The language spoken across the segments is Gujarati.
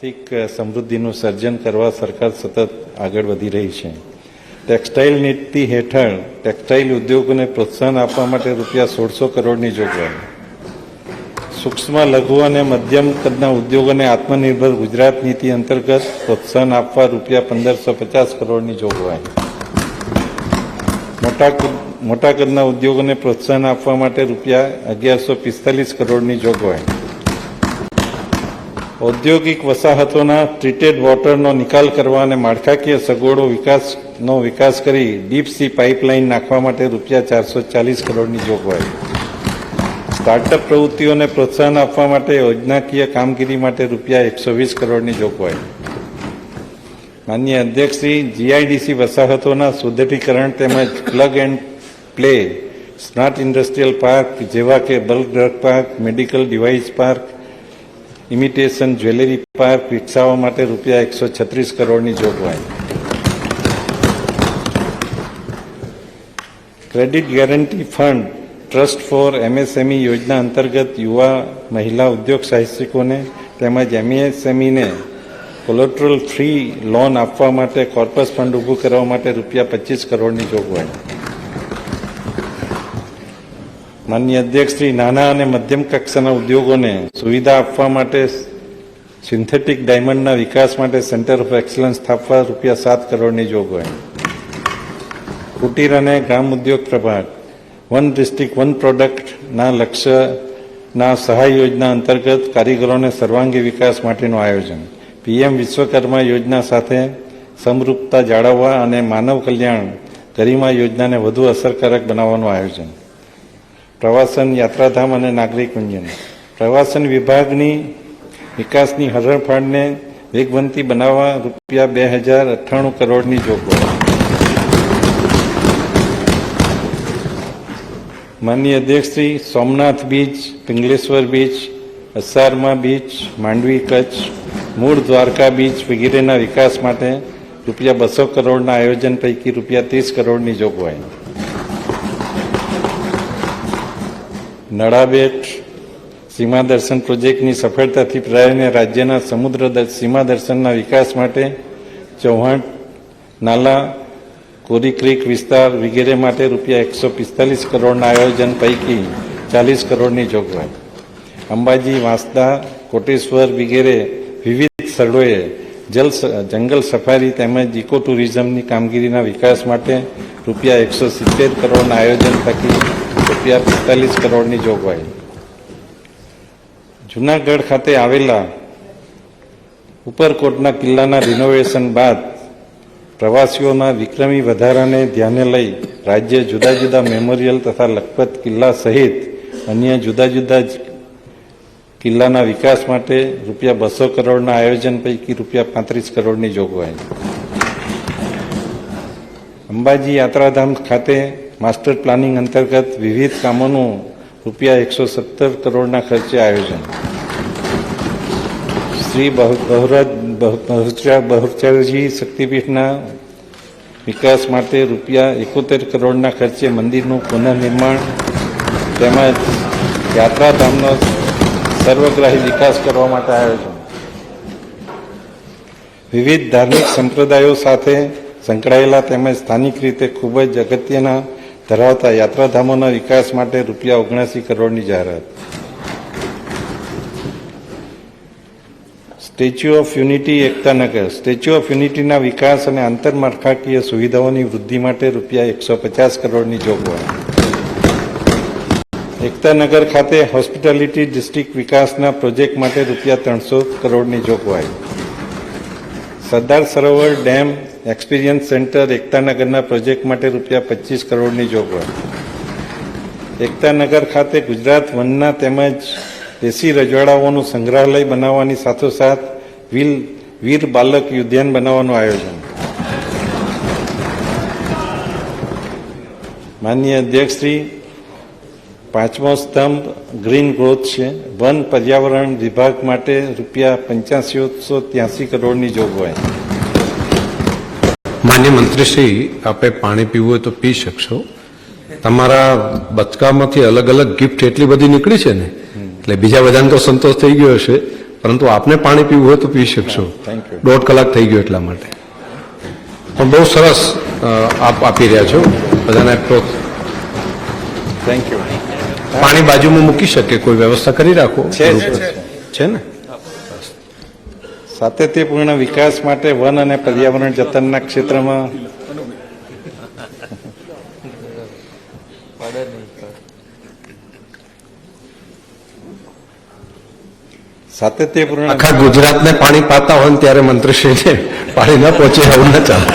આર્થિક સમૃદ્ધિનું સર્જન કરવા સરકાર સતત આગળ વધી રહી છે. ટેક્સટાઇલ નીતિ હેઠળ ટેક્સટાઇલ ઉદ્યોગોને પ્રોત્સાહન આપવા માટે રૂપિયા 1600 કરોડની જોગવાઈ. સૂક્ષ્મ લઘુ અને મધ્યમ કદના ઉદ્યોગોને આત્મનિર્ભર ગુજરાત નીતિ અંતર્ગત પ્રોત્સાહન આપવા રૂપિયા 1550 કરોડની જોગવાઈ. મોટા કદના ઉદ્યોગોને પ્રોત્સાહન આપવા માટે રૂપિયા 1145 કરોડની જોગવાઈ. ઔદ્યોગિક વસાહતોના ટ્રીટેડ વોટરનો નિકાલ કરવા અને માળખાકીય સગવડો વિકાસ કરી ડીપ સી પાઇપલાઇન નાખવા માટે રૂપિયા 440 કરોડની જોગવાઈ. સ્ટાર્ટઅપ પ્રવૃત્તિઓને પ્રોત્સાહન આપવા માટે યોજનાકીય કામગીરી માટે રૂપિયા 120 કરોડની જોગવાઈ. માનનીય અધ્યક્ષશ્રી, જીઆઈડીસી વસાહતોના સુદૃઢીકરણ તેમજ plug and play smart industrial park જેવા કે bulk drug park, medical device park, imitation jewellery park વિકસાવવા માટે રૂપિયા 136 કરોડની જોગવાઈ. Credit guarantee fund trust for MSME યોજના અંતર્ગત યુવા મહિલા ઉદ્યોગ સાહસિકોને તેમજ એમએસએમઈને કોલેટરલ ફ્રી લોન આપવા માટે કોર્પસ ફંડ ઊભું કરવા માટે રૂપિયા 25 કરોડની જોગવાઈ. માનનીય અધ્યક્ષશ્રી, નાના અને મધ્યમ કક્ષાના ઉદ્યોગોને સુવિધા આપવા માટે સિન્થેટિક ડાયમંડના વિકાસ માટે સેન્ટર ઓફ એક્સલન્સ સ્થાપવા રૂપિયા 7 કરોડની જોગવાઈ. કુટીર અને ગ્રામ ઉદ્યોગ પ્રભાગ વન ડિસ્ટ્રિક્ટ વન પ્રોડક્ટના લક્ષ્યના સહાય યોજના અંતર્ગત કારીગરોને સર્વાંગી વિકાસ માટેનું આયોજન. પીએમ વિશ્વકર્મા યોજના સાથે સમરૂપતા જાળવવા અને માનવ કલ્યાણ ગરિમા યોજનાને વધુ અસરકારક બનાવવાનું આયોજન. પ્રવાસન, યાત્રાધામ અને નાગરિક ઉડ્ડયન. પ્રવાસન વિભાગની વિકાસની હરણફાળને વેગવંતી બનાવવા રૂપિયા 2098 કરોડની જોગવાઈ. માનનીય અધ્યક્ષશ્રી, Somnath beach, Pingleshwar beach, Asarma beach, Mandvi Kutch, Mul Dwarka beach વગેરેના વિકાસ માટે રૂપિયા 200 કરોડના આયોજન પૈકી રૂપિયા 30 કરોડની જોગવાઈ. નળાબેટ સીમા દર્શન પ્રોજેક્ટની સફળતાથી પ્રાયને રાજ્યના સમુદ્ર સીમા દર્શનના વિકાસ માટે ચૌહાણ નાલા, કોરી ક્રીક વિસ્તાર વગેરે માટે રૂપિયા 145 કરોડના આયોજન પૈકી 40 કરોડની જોગવાઈ. અંબાજી, વાંસદા, કોટેશ્વર વગેરે વિવિધ સ્થળોએ જંગલ સફારી તેમજ ઇકો ટુરિઝમની કામગીરીના વિકાસ માટે રૂપિયા 170 કરોડના આયોજન પૈકી રૂપિયા 45 કરોડની જોગવાઈ. જૂનાગઢ ખાતે આવેલા ઉપરકોટના કિલ્લાના રિનોવેશન બાદ પ્રવાસીઓના વિક્રમી વધારાને ધ્યાને લઈ રાજ્ય જુદા જુદા મેમોરિયલ તથા લખપત કિલ્લા સહિત અન્ય જુદા જુદા કિલ્લાના વિકાસ માટે રૂપિયા 200 કરોડના આયોજન પૈકી રૂપિયા 35 કરોડની જોગવાઈ. અંબાજી યાત્રાધામ ખાતે માસ્ટર પ્લાનિંગ અંતર્ગત વિવિધ કામોનું રૂપિયા 117 કરોડના ખર્ચે આયોજન. શ્રી બહુચરાજી શક્તિપીઠના વિકાસ માટે રૂપિયા 71 કરોડના ખર્ચે મંદિરનું પુનઃનિર્માણ તેમજ યાત્રાધામનો સર્વગ્રાહી વિકાસ કરવા માટે આયોજન. વિવિધ ધાર્મિક સંપ્રદાયો સાથે સંકળાયેલા તેમજ સ્થાનિક રીતે ખૂબ જ અગત્યના ધરાવતા યાત્રાધામોના વિકાસ માટે રૂપિયા 79 કરોડની જાહેરાત. Statue of unity Ektanagar. Statue of યુનિટીના વિકાસ અને આંતરમાળખાકીય સુવિધાઓની વૃદ્ધિ માટે રૂપિયા 150 કરોડની જોગવાઈ. એકતાનગર ખાતે હોસ્પિટાલિટી ડિસ્ટ્રિક્ટ વિકાસના પ્રોજેક્ટ માટે રૂપિયા 300 કરોડની જોગવાઈ. Sardar Sarovar dam experience centre એકતાનગરના project માટે રૂપિયા 25 કરોડની જોગવાઈ. એકતાનગર ખાતે ગુજરાત વનના તેમજ દેશી રજવાડાઓનું સંગ્રહાલય બનાવવાની સાથોસાથ વીર બાલક ઉદ્યાન બનાવવાનું આયોજન. માનનીય અધ્યક્ષશ્રી, 5મો સ્તંભ ગ્રીન ગ્રોથ છે. વન પર્યાવરણ વિભાગ માટે રૂપિયા 8583 કરોડની જોગવાઈ. માન્ય મંત્રીશ્રી, આપે પાણી પીવું હોય તો પી શકશો. તમારા બચકામાંથી અલગ અલગ ગિફ્ટ એટલી બધી નીકળી છે ને, એટલે બીજા બધાને તો સંતોષ થઈ ગયો હશે, પરંતુ આપને પાણી પીવું હોય તો પી શકશો. Thank you. 1.5 કલાક થઈ ગયો એટલા માટે. પણ બહુ સરસ આપ આપી રહ્યા છો બધાને. Thank you. પાણી બાજુમાં મૂકી શકે, કોઈ વ્યવસ્થા કરી રાખો. છે ને? સાતત્યપૂર્ણ વિકાસ માટે વન અને પર્યાવરણ જતનના ક્ષેત્રમાં સાતત્યપૂર્ણ આખા ગુજરાતને પાણી પાતા હોય ને ત્યારે મંત્રીશ્રીને પાણી ન પહોંચે એવું ન ચાલે.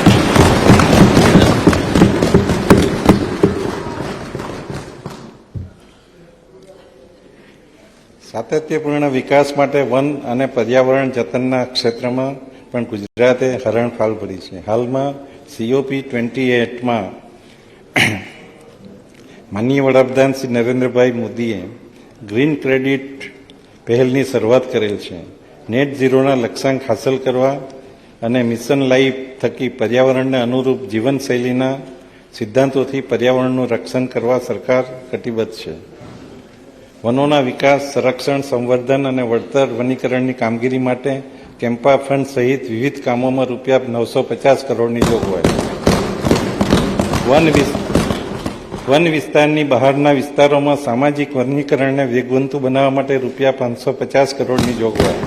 સાતત્યપૂર્ણ વિકાસ માટે વન અને પર્યાવરણ જતનના ક્ષેત્રમાં પણ ગુજરાતે હરણફાળ ભરી છે. હાલમાં COP28માં માનનીય વડાપ્રધાન શ્રી નરેન્દ્રભાઈ મોદીએ ગ્રીન ક્રેડિટ પહેલની શરૂઆત કરેલ છે. નેટ ઝીરોના લક્ષ્યાંક હાંસલ કરવા અને મિશન લાઈફ થકી પર્યાવરણને અનુરૂપ જીવનશૈલીના સિદ્ધાંતોથી પર્યાવરણનું રક્ષણ કરવા સરકાર કટિબદ્ધ છે. વનોના વિકાસ, સંરક્ષણ, સંવર્ધન અને વળતર વનીકરણની કામગીરી માટે કેમ્પા ફંડ સહિત વિવિધ કામોમાં ₹950 કરોડની જોગવાઈ. વન વિસ્તારની બહારના વિસ્તારોમાં સામાજિક વનીકરણને વેગવંતુ બનાવવા માટે ₹550 કરોડની જોગવાઈ.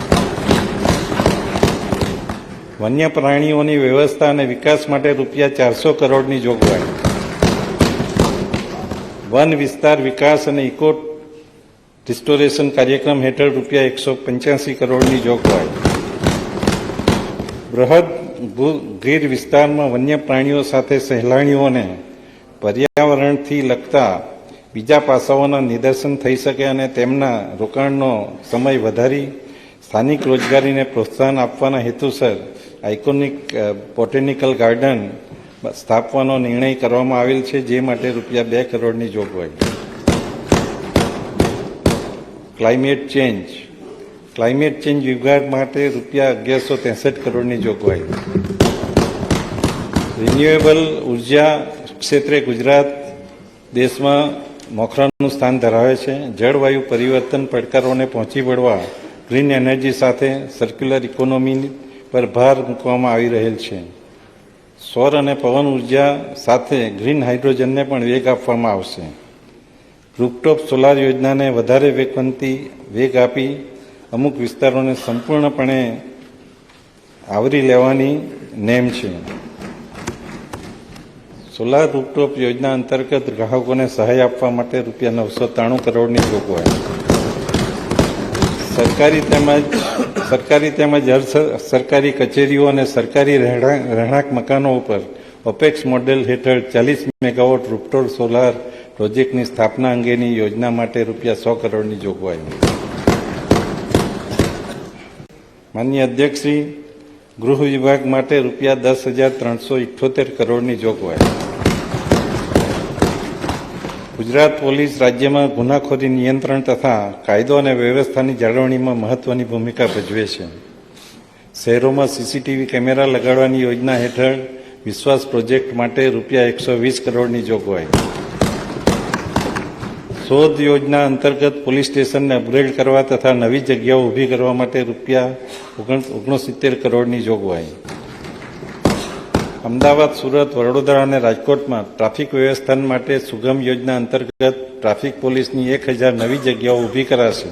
વન્ય પ્રાણીઓની વ્યવસ્થા અને વિકાસ માટે ₹400 કરોડની જોગવાઈ. વન વિસ્તાર વિકાસ અને ઇકો રિસ્ટોરેશન કાર્યક્રમ હેઠળ ₹185 કરોડની જોગવાઈ. બૃહદ ગીર વિસ્તારમાં વન્ય પ્રાણીઓ સાથે સહેલાણીઓને પર્યાવરણથી લગતા બીજા પાસાઓના નિદર્શન થઈ શકે અને તેમના રોકાણનો સમય વધારી સ્થાનિક રોજગારીને પ્રોત્સાહન આપવાના હેતુસર આઇકોનિક બોટેનિકલ ગાર્ડન સ્થાપવાનો નિર્ણય કરવામાં આવેલ છે, જે માટે ₹2 કરોડની જોગવાઈ. ક્લાઇમેટ ચેન્જ વિભાગ માટે ₹1163 કરોડની જોગવાઈ. રિન્યુએબલ ઉર્જા ક્ષેત્રે ગુજરાત દેશમાં મોખરાનું સ્થાન ધરાવે છે. જળવાયુ પરિવર્તન પડકારોને પહોંચી વળવા ગ્રીન એનર્જી સાથે સર્ક્યુલર ઇકોનોમી પર ભાર મૂકવામાં આવી રહેલ છે. સૌર અને પવન ઉર્જા સાથે ગ્રીન હાઇડ્રોજનને પણ વેગ આપવામાં આવશે. રૂફટોપ સોલાર યોજનાને વધારે વેગ આપી અમુક વિસ્તારોને સંપૂર્ણપણે આવરી લેવાની નેમ છે. સોલાર રૂફટોપ યોજના અંતર્ગત ગ્રાહકોને સહાય આપવા માટે ₹993 કરોડની જોગવાઈ. સરકારી તેમજ સરકારી કચેરીઓ અને સરકારી રહેણાંક મકાનો ઉપર ઓપેક્સ મોડેલ હેઠળ 40 મેગાવોટ રૂફટોપ સોલાર પ્રોજેક્ટની સ્થાપના અંગેની યોજના માટે ₹100 કરોડની જોગવાઈ. માનનીય અધ્યક્ષશ્રી, ગૃહ વિભાગ માટે ₹10,378 કરોડની જોગવાઈ. ગુજરાત પોલીસ રાજ્યમાં ગુનાખોરી નિયંત્રણ તથા કાયદો અને વ્યવસ્થાની જાળવણીમાં મહત્વની ભૂમિકા ભજવે છે. શહેરોમાં CCTV કેમેરા લગાડવાની યોજના હેઠળ વિશ્વાસ પ્રોજેક્ટ માટે ₹120 કરોડની જોગવાઈ. શોધ યોજના અંતર્ગત પોલીસ સ્ટેશનને અપગ્રેડ કરવા તથા નવી જગ્યાઓ ઊભી કરવા માટે ₹69 કરોડની જોગવાઈ. અમદાવાદ, સુરત, વડોદરા અને રાજકોટમાં ટ્રાફિક વ્યવસ્થાન માટે સુગમ યોજના અંતર્ગત ટ્રાફિક પોલીસની 1000 નવી જગ્યાઓ ઊભી કરાશે.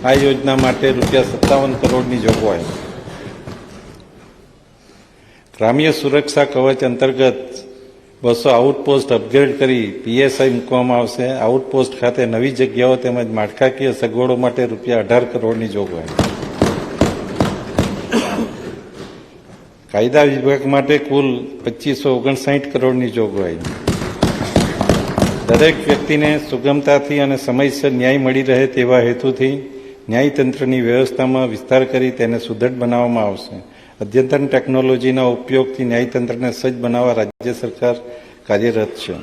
આ યોજના માટે ₹57 કરોડની જોગવાઈ. ગ્રામ્ય સુરક્ષા કવચ અંતર્ગત 200 આઉટપોસ્ટ અપગ્રેડ કરી PSI મૂકવામાં આવશે. આઉટપોસ્ટ ખાતે નવી જગ્યાઓ તેમજ માળખાકીય સગવડો માટે ₹18 કરોડની જોગવાઈ. કાયદા વિભાગ માટે કુલ 2559 કરોડની જોગવાઈ. દરેક વ્યક્તિને સુગમતાથી અને સમયસર ન્યાય મળી રહે તેવા હેતુથી ન્યાયતંત્રની વ્યવસ્થામાં વિસ્તાર કરી તેને સુદૃઢ બનાવવામાં આવશે. અદ્યતન ટેકનોલોજીના ઉપયોગથી ન્યાયતંત્રને સજ્જ બનાવવા રાજ્ય સરકાર કાર્યરત છે.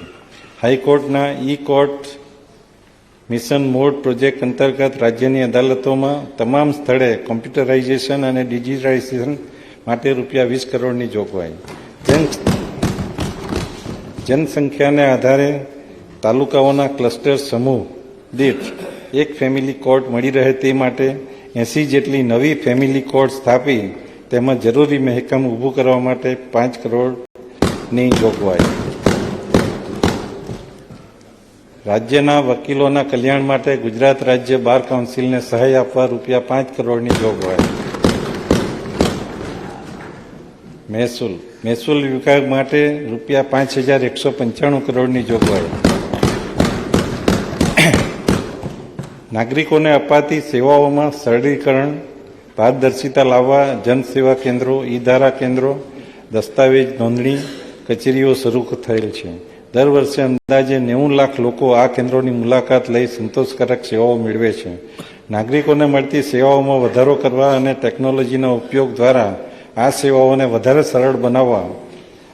હાઈકોર્ટના કોર્ટ મિશન મોડ પ્રોજેક્ટ અંતર્ગત રાજ્યની અદાલતોમાં તમામ સ્થળે કોમ્પ્યુટરાઇઝેશન અને ડિજિટાઇઝેશન માટે ₹20 કરોડની જોગવાઈ. જનસંખ્યાને આધારે તાલુકાઓના ક્લસ્ટર સમૂહ દીઠ એક ફેમિલી કોર્ટ મળી રહે તે માટે 80 જેટલી નવી ફેમિલી કોર્ટ સ્થાપી તેમાં જરૂરી મહેકમ ઊભું કરવા માટે 5 કરોડની જોગવાઈ. રાજ્યના વકીલોના કલ્યાણ માટે ગુજરાત રાજ્ય બાર કાઉન્સિલને સહાય આપવા રૂપિયા 5 કરોડની જોગવાઈ. મહેસૂલ વિભાગ માટે રૂપિયા 5,195 કરોડની જોગવાઈ. નાગરિકોને અપાતી સેવાઓમાં સરળીકરણ, પારદર્શિતા લાવવા જનસેવા કેન્દ્રો, ઈ-ધારા કેન્દ્રો, દસ્તાવેજ નોંધણી કચેરીઓ શરૂ થયેલ છે. દર વર્ષે અંદાજે 90 લાખ લોકો આ કેન્દ્રોની મુલાકાત લઈ સંતોષકારક સેવાઓ મેળવે છે. નાગરિકોને મળતી સેવાઓમાં વધારો કરવા અને ટેકનોલોજીના ઉપયોગ દ્વારા આ સેવાઓને વધારે સરળ બનાવવા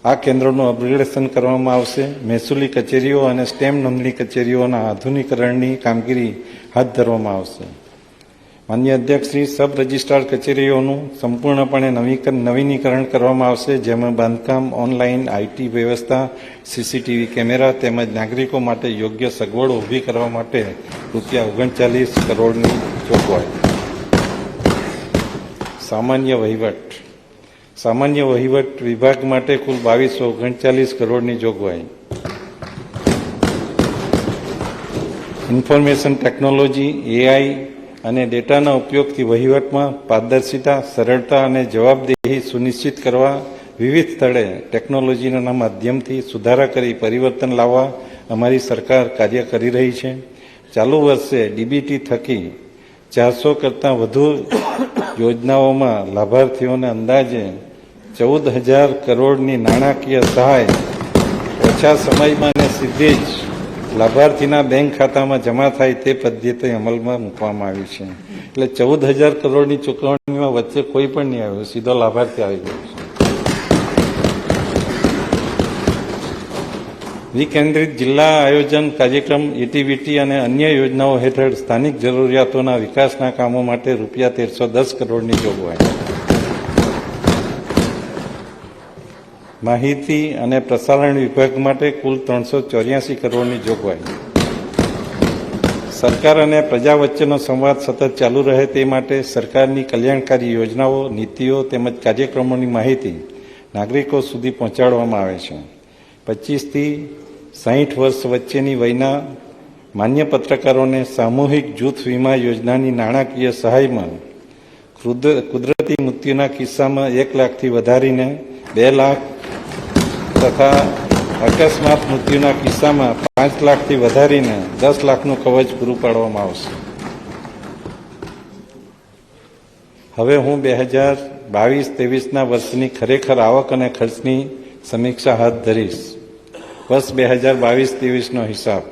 આ કેન્દ્રોનું અપગ્રેડેશન કરવામાં આવશે. મહેસૂલી કચેરીઓ અને સ્ટેમ્પ નોંધણી કચેરીઓના આધુનિકરણની કામગીરી હાથ ધરવામાં આવશે. માન્ય અધ્યક્ષશ્રી, સબ રજિસ્ટ્રાર કચેરીઓનું સંપૂર્ણપણે નવીનીકરણ કરવામાં આવશે, જેમાં બાંધકામ, ઓનલાઈન આઈટી વ્યવસ્થા, સીસીટીવી કેમેરા તેમજ નાગરિકો માટે યોગ્ય સગવડો ઊભી કરવા માટે રૂપિયા 39 કરોડની જોગવાઈ. સામાન્ય વહીવટ વિભાગ માટે કુલ 2239 કરોડની જોગવાઈ. ઇન્ફોર્મેશન ટેકનોલોજી, એઆઈ અને ડેટાના ઉપયોગથી વહીવટમાં પારદર્શિતા, સરળતા અને જવાબદેહી સુનિશ્ચિત કરવા વિવિધ સ્થળે ટેકનોલોજીના માધ્યમથી સુધારા કરી પરિવર્તન લાવવા અમારી સરકાર કાર્ય કરી રહી છે. ચાલુ વર્ષે ડીબીટી થકી 400 કરતાં વધુ યોજનાઓમાં લાભાર્થીઓને અંદાજે 14,000 કરોડની નાણાકીય સહાય ઓછા સમયમાં અને સીધી જ લાભાર્થીના બેંક ખાતામાં જમા થાય તે પદ્ધતિ અમલમાં મૂકવામાં આવી છે. એટલે 14,000 કરોડની ચૂકવણીમાં વચ્ચે કોઈ પણ નહીં આવ્યું, સીધો લાભાર્થી આવી ગયો છે. વિકેન્દ્રિત જિલ્લા આયોજન કાર્યક્રમ, એટીવીટી અને અન્ય યોજનાઓ હેઠળ સ્થાનિક જરૂરિયાતોના વિકાસના કામો માટે રૂપિયા 1310 કરોડની જોગવાઈ. માહિતી અને પ્રસારણ વિભાગ માટે કુલ 384 કરોડની જોગવાઈ. સરકાર અને પ્રજા વચ્ચેનો સંવાદ સતત ચાલુ રહે તે માટે સરકારની કલ્યાણકારી યોજનાઓ, નીતિઓ તેમજ કાર્યક્રમોની માહિતી નાગરિકો સુધી પહોંચાડવામાં આવે છે. 25 થી 60 વર્ષ વચ્ચેની વયના માન્ય પત્રકારોને સામૂહિક જૂથ વીમા યોજનાની નાણાકીય સહાયમાં કુદરતી મૃત્યુના કિસ્સામાં 1 લાખથી વધારીને 2 લાખ તથા અકસ્માત મૃત્યુના કિસ્સામાં 5 લાખથી વધારીને 10 લાખનું કવચ પૂરું પાડવામાં આવશે. હવે હું 2022-23ના વર્ષની ખરેખર આવક અને ખર્ચની સમીક્ષા હાથ ધરીશ. વર્ષ 2022-23નો હિસાબ.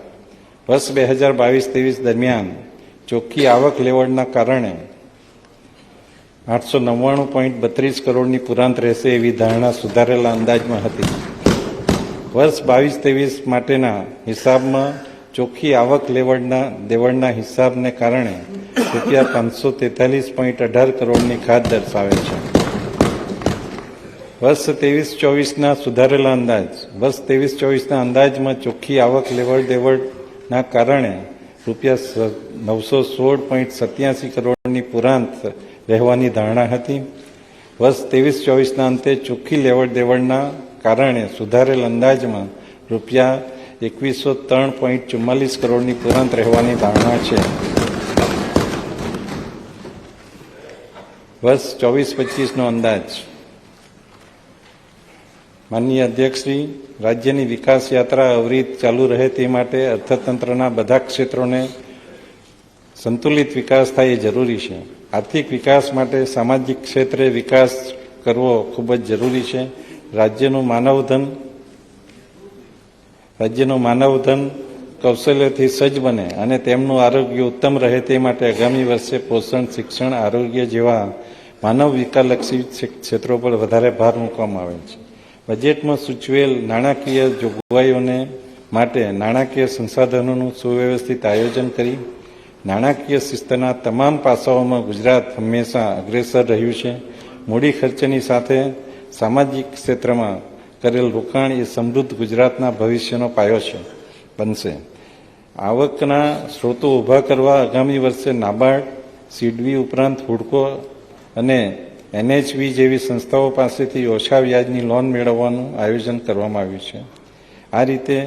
વર્ષ 2022-23 દરમિયાન ચોખ્ખી આવક લેવડના કારણે 899.32 કરોડની પુરાંત રહેશે એવી ધારણા સુધારેલા અંદાજમાં હતી. વર્ષ 22-23 માટેના હિસાબમાં ચોખ્ખી આવક દેવડના હિસાબને કારણે રૂપિયા 543.18 કરોડની ખાત દર્શાવે છે. વર્ષ 23-24ના સુધારેલા અંદાજ. વર્ષ 23-24ના અંદાજમાં ચોખ્ખી આવક દેવડના કારણે રૂપિયા 916.87 કરોડની પુરાંત રહેવાની ધારણા હતી. વર્ષ 23-24ના અંતે ચોખ્ખી દેવડના કારણે સુધારેલ અંદાજમાં રૂપિયા 2103.44 કરોડની પુરાંત રહેવાની ધારણા છે. વર્ષ 24-25નો અંદાજ. માનનીય અધ્યક્ષશ્રી, રાજ્યની વિકાસ યાત્રા અવિરત ચાલુ રહે તે માટે અર્થતંત્રના બધા ક્ષેત્રોને સંતુલિત વિકાસ થાય એ જરૂરી છે. આર્થિક વિકાસ માટે સામાજિક ક્ષેત્રે વિકાસ કરવો ખૂબ જ જરૂરી છે. રાજ્યનું માનવધન કૌશલ્યથી સજ્જ બને અને તેમનું આરોગ્ય ઉત્તમ રહે તે માટે આગામી વર્ષે પોષણ, શિક્ષણ, આરોગ્ય જેવા માનવ વિકાસલક્ષી ક્ષેત્રો પર વધારે ભાર મૂકવામાં આવે છે. બજેટમાં સૂચવેલ નાણાકીય જોગવાઈઓને માટે નાણાકીય સંસાધનોનું સુવ્યવસ્થિત આયોજન કરી નાણાકીય શિસ્તના તમામ પાસાઓમાં ગુજરાત હંમેશા અગ્રેસર રહ્યું છે. મૂડી ખર્ચની સાથે સામાજિક ક્ષેત્રમાં કરેલ રોકાણ એ સમૃદ્ધ ગુજરાતના ભવિષ્યનો પાયો બનશે. આવકના સ્ત્રોતો ઊભા કરવા આગામી વર્ષે નાબાર્ડ સિડવી ઉપરાંત હુડકો અને NHB જેવી સંસ્થાઓ પાસેથી ઓછા વ્યાજની લોન મેળવવાનું આયોજન કરવામાં આવ્યું છે. આ રીતે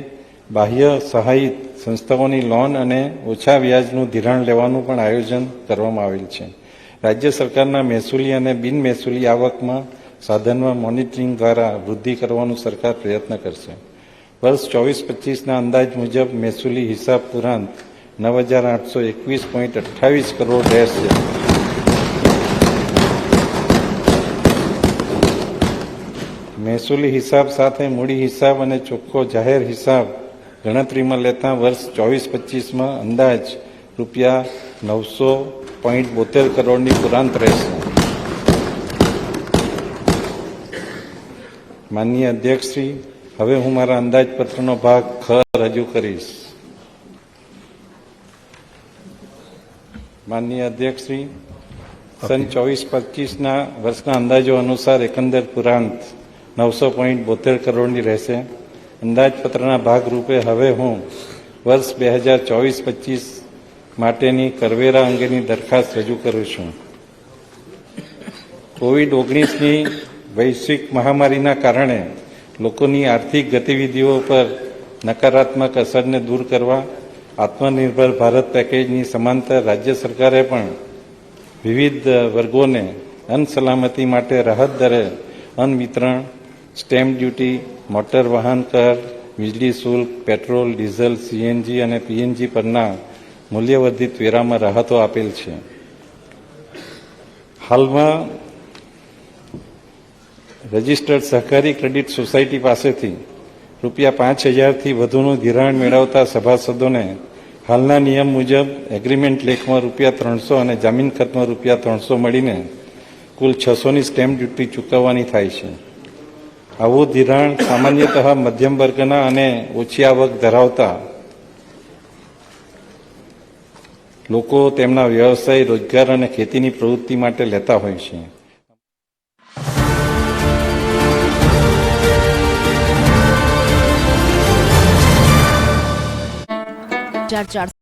બાહ્ય સહાયિત સંસ્થાઓની લોન અને ઓછા વ્યાજનું ધિરાણ લેવાનું પણ આયોજન કરવામાં આવેલ છે. રાજ્ય સરકારના મહેસૂલી અને બિન મહેસૂલી આવકમાં સાધનમાં મોનિટરિંગ દ્વારા વૃદ્ધિ કરવાનું સરકાર પ્રયત્ન કરશે. વર્ષ 24-25ના અંદાજ મુજબ મહેસૂલી હિસાબ પુરાંત 9,821.28 કરોડ રહેશે. મહેસૂલી હિસાબ સાથે મૂડી હિસાબ અને ચોખ્ખો જાહેર હિસાબ ગણતરીમાં લેતા વર્ષ 24-25માં અંદાજ રૂપિયા 900.72 કરોડની પુરાંત રહેશે. માનનીય અધ્યક્ષશ્રી, હવે હું મારા અંદાજપત્રનો ભાગ ખ રજૂ કરીશ. માનનીય અધ્યક્ષશ્રી, સન 24-25ના વર્ષના અંદાજો અનુસાર એકંદર પુરાંત 900.72 કરોડની રહેશે. અંદાજપત્રના ભાગરૂપે હવે હું વર્ષ 2024-25 માટેની કરવેરા અંગેની દરખાસ્ત રજૂ કરું છું. COVID-19ની વૈશ્વિક મહામારીના કારણે લોકોની આર્થિક ગતિવિધિઓ પર નકારાત્મક અસરને દૂર કરવા આત્મનિર્ભર ભારત પેકેજની સમાંતર રાજ્ય સરકારે પણ વિવિધ વર્ગોને અન્ન સલામતી માટે રાહત દરે અન્ન વિતરણ, સ્ટેમ્પ ડ્યુટી, મોટર વાહન કર, વીજળી શુલ્ક, પેટ્રોલ, ડીઝલ, CNG અને PNG પરના મૂલ્યવર્ધિત વેરામાં રાહતો આપેલ છે. હાલમાં રજિસ્ટર્ડ સહકારી ક્રેડિટ સોસાયટી પાસેથી રૂપિયા 5,000થી વધુનું ધિરાણ મેળવતા સભાસદોને હાલના નિયમ મુજબ એગ્રીમેન્ટ લેખમાં રૂપિયા 300 અને જામીન ખતમાં રૂપિયા 300 મળીને કુલ 600ની સ્ટેમ્પ ડ્યુટી ચૂકવવાની થાય છે. આવું ધિરાણ સામાન્યતઃ મધ્યમ વર્ગના અને ઓછી આવક ધરાવતા લોકો તેમના વ્યવસાય, રોજગાર અને ખેતીની પ્રવૃત્તિ માટે લેતા હોય છે.